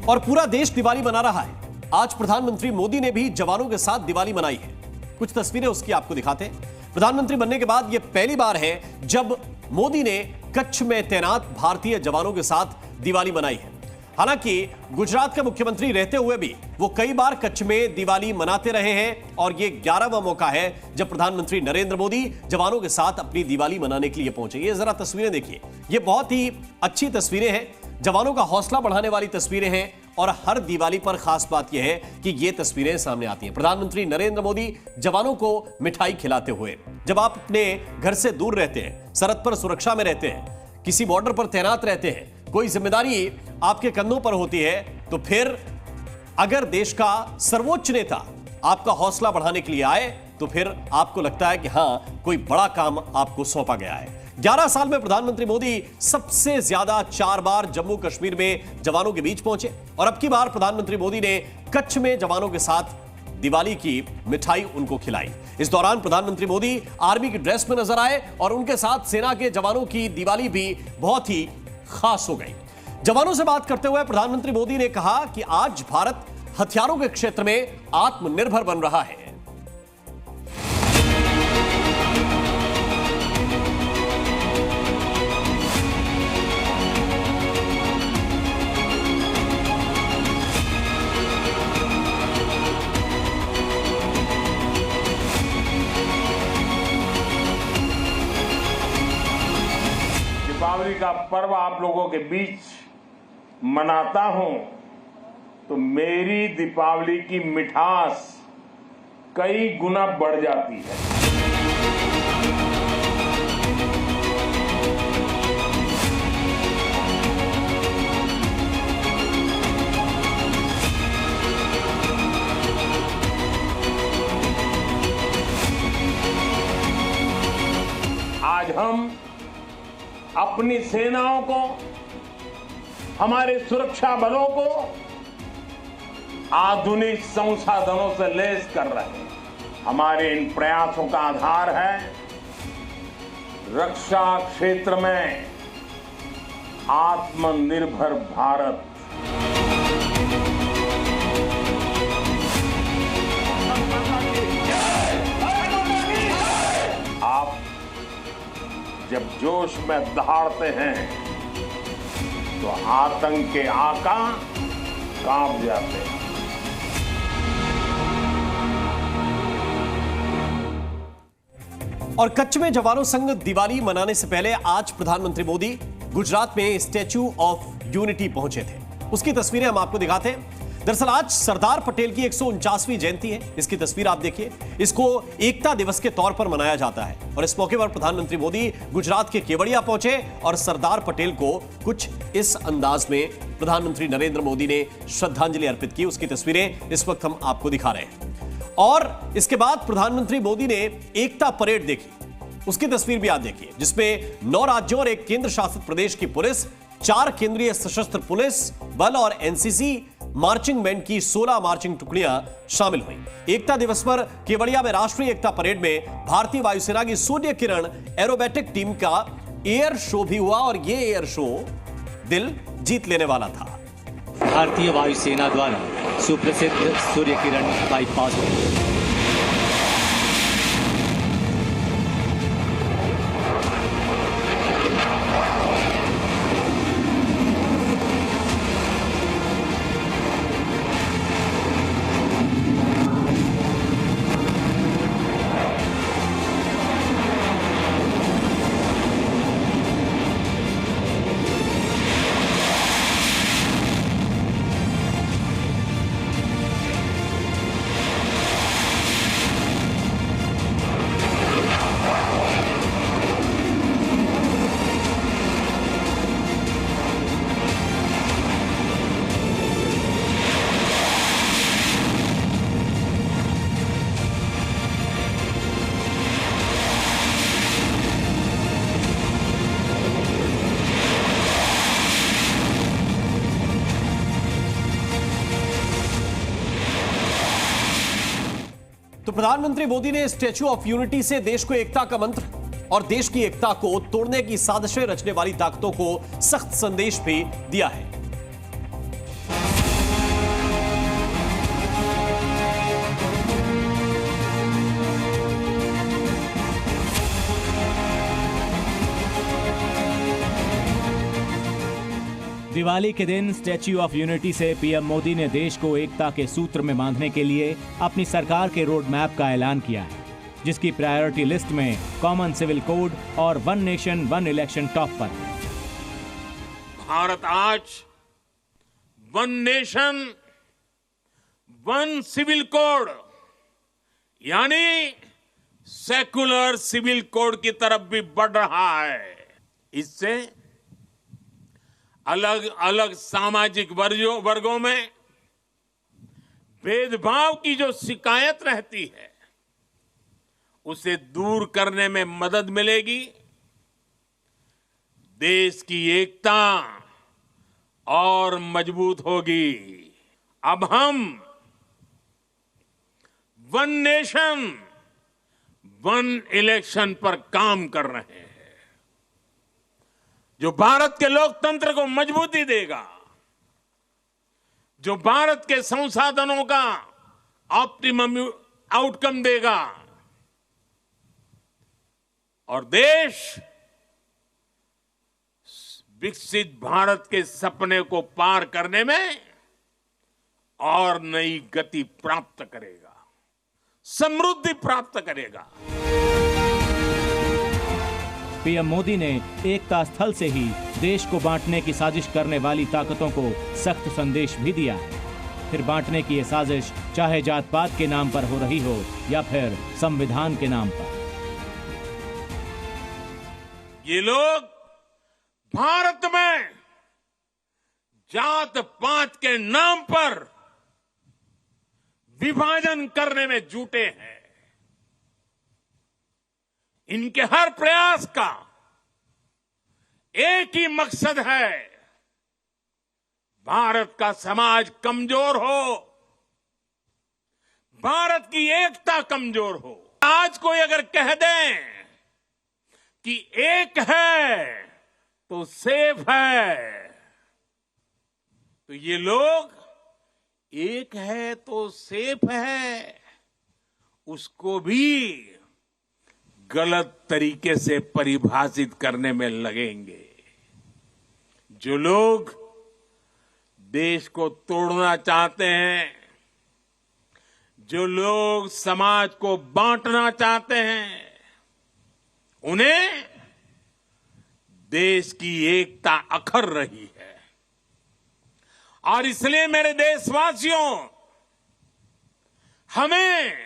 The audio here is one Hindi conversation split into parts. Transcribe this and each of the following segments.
और पूरा देश दिवाली मना रहा है। आज प्रधानमंत्री मोदी ने भी जवानों के साथ दिवाली मनाई है। कुछ तस्वीरें उसकी आपको दिखाते हैं। प्रधानमंत्री बनने के बाद यह पहली बार है जब मोदी ने कच्छ में तैनात भारतीय जवानों के साथ दिवाली मनाई है। हालांकि गुजरात के मुख्यमंत्री रहते हुए भी वो कई बार कच्छ में दिवाली मनाते रहे हैं और ये 11वां मौका है जब प्रधानमंत्री नरेंद्र मोदी जवानों के साथ अपनी दिवाली मनाने के लिए पहुंचे। ये जरा तस्वीरें देखिए, ये बहुत ही अच्छी तस्वीरें हैं, जवानों का हौसला बढ़ाने वाली तस्वीरें हैं और हर दिवाली पर खास बात यह है कि ये तस्वीरें सामने आती हैं। प्रधानमंत्री नरेंद्र मोदी जवानों को मिठाई खिलाते हुए। जब आप अपने घर से दूर रहते हैं, सरहद पर सुरक्षा में रहते हैं, किसी बॉर्डर पर तैनात रहते हैं, कोई जिम्मेदारी आपके कंधों पर होती है, तो फिर अगर देश का सर्वोच्च नेता आपका हौसला बढ़ाने के लिए आए तो फिर आपको लगता है कि हां, कोई बड़ा काम आपको सौंपा गया है। 11 साल में प्रधानमंत्री मोदी सबसे ज्यादा 4 बार जम्मू कश्मीर में जवानों के बीच पहुंचे और अब की बार प्रधानमंत्री मोदी ने कच्छ में जवानों के साथ दिवाली की मिठाई उनको खिलाई। इस दौरान प्रधानमंत्री मोदी आर्मी की ड्रेस में नजर आए और उनके साथ सेना के जवानों की दिवाली भी बहुत ही खास हो गई। जवानों से बात करते हुए प्रधानमंत्री मोदी ने कहा कि आज भारत हथियारों के क्षेत्र में आत्मनिर्भर बन रहा है। दीपावली का पर्व आप लोगों के बीच मनाता हूं तो मेरी दीपावली की मिठास कई गुना बढ़ जाती है। आज हम अपनी सेनाओं को, हमारे सुरक्षा बलों को आधुनिक संसाधनों से लैस कर रहे हैं। हमारे इन प्रयासों का आधार है रक्षा क्षेत्र में आत्मनिर्भर भारत। आप जब जोश में दहाड़ते हैं तो आतंक के आका कांप जाते हैं। और कच्छ में जवानों संग दिवाली मनाने से पहले आज प्रधानमंत्री मोदी गुजरात में स्टैच्यू ऑफ यूनिटी पहुंचे थे। उसकी तस्वीरें हम आपको दिखाते हैं। दरअसल आज सरदार पटेल की 149वीं जयंती है। इसकी तस्वीर आप देखिए। इसको एकता दिवस के तौर पर मनाया जाता है और इस मौके पर प्रधानमंत्री मोदी गुजरात के केवड़िया पहुंचे और सरदार पटेल को कुछ इस अंदाज में प्रधानमंत्री नरेंद्र मोदी ने श्रद्धांजलि अर्पित की। उसकी तस्वीरें इस वक्त हम आपको दिखा रहे हैं। और इसके बाद प्रधानमंत्री मोदी ने एकता परेड देखी। उसकी तस्वीर भी आप देखिए, जिसमें 9 राज्यों और 1 केंद्र शासित प्रदेश की पुलिस, 4 केंद्रीय सशस्त्र पुलिस बल और एनसीसी मार्चिंग बैंड की 16 मार्चिंग टुकड़ियां शामिल हुई। एकता दिवस पर केवड़िया में राष्ट्रीय एकता परेड में भारतीय वायुसेना की सूर्य किरण एरोबेटिक टीम का एयर शो भी हुआ और यह एयर शो दिल जीत लेने वाला था। भारतीय वायुसेना द्वारा सुप्रसिद्ध सूर्य किरण बाईपास तो प्रधानमंत्री मोदी ने स्टैच्यू ऑफ यूनिटी से देश को एकता का मंत्र और देश की एकता को तोड़ने की साजिशें रचने वाली ताकतों को सख्त संदेश भी दिया है। दिवाली के दिन स्टैच्यू ऑफ यूनिटी से पीएम मोदी ने देश को एकता के सूत्र में बांधने के लिए अपनी सरकार के रोड मैप का ऐलान किया है, जिसकी प्रायोरिटी लिस्ट में कॉमन सिविल कोड और one nation one election top पर है। भारत आज one nation one civil code यानी सेकुलर सिविल कोड की तरफ भी बढ़ रहा है। इससे अलग अलग सामाजिक वर्गों में भेदभाव की जो शिकायत रहती है उसे दूर करने में मदद मिलेगी। देश की एकता और मजबूत होगी। अब हम वन नेशन वन इलेक्शन पर काम कर रहे हैं, जो भारत के लोकतंत्र को मजबूती देगा, जो भारत के संसाधनों का ऑप्टिमम आउटकम देगा और देश विकसित भारत के सपने को पार करने में और नई गति प्राप्त करेगा, समृद्धि प्राप्त करेगा। पीएम मोदी ने एकता स्थल से ही देश को बांटने की साजिश करने वाली ताकतों को सख्त संदेश भी दिया है। फिर बांटने की ये साजिश चाहे जात पात के नाम पर हो रही हो या फिर संविधान के नाम पर। ये लोग भारत में जात पात के नाम पर विभाजन करने में जुटे हैं। इनके हर प्रयास का एक ही मकसद है, भारत का समाज कमजोर हो, भारत की एकता कमजोर हो। आज कोई अगर कह दें कि एक है तो सेफ है, तो ये लोग एक है तो सेफ है उसको भी गलत तरीके से परिभाषित करने में लगेंगे। जो लोग देश को तोड़ना चाहते हैं, जो लोग समाज को बांटना चाहते हैं, उन्हें देश की एकता अखर रही है। और इसलिए मेरे देशवासियों, हमें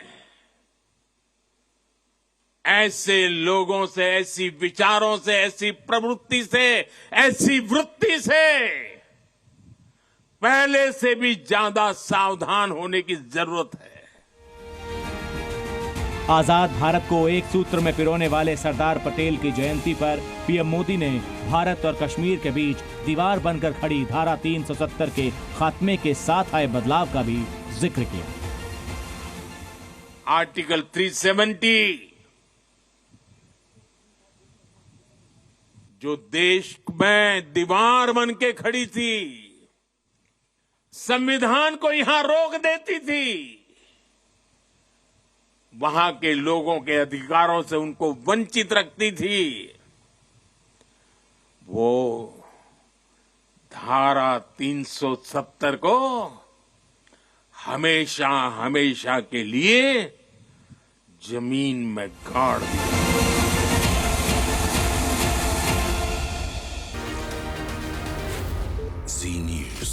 ऐसे लोगों से, ऐसी विचारों से, ऐसी प्रवृत्ति से, ऐसी वृत्ति से पहले से भी ज्यादा सावधान होने की जरूरत है। आजाद भारत को एक सूत्र में पिरोने वाले सरदार पटेल की जयंती पर पीएम मोदी ने भारत और कश्मीर के बीच दीवार बनकर खड़ी धारा 370 के खात्मे के साथ आए बदलाव का भी जिक्र किया। आर्टिकल 370 जो देश में दीवार बन के खड़ी थी, संविधान को यहां रोक देती थी, वहां के लोगों के अधिकारों से उनको वंचित रखती थी, वो धारा 370 को हमेशा हमेशा के लिए जमीन में गाड़ दिया। Z News.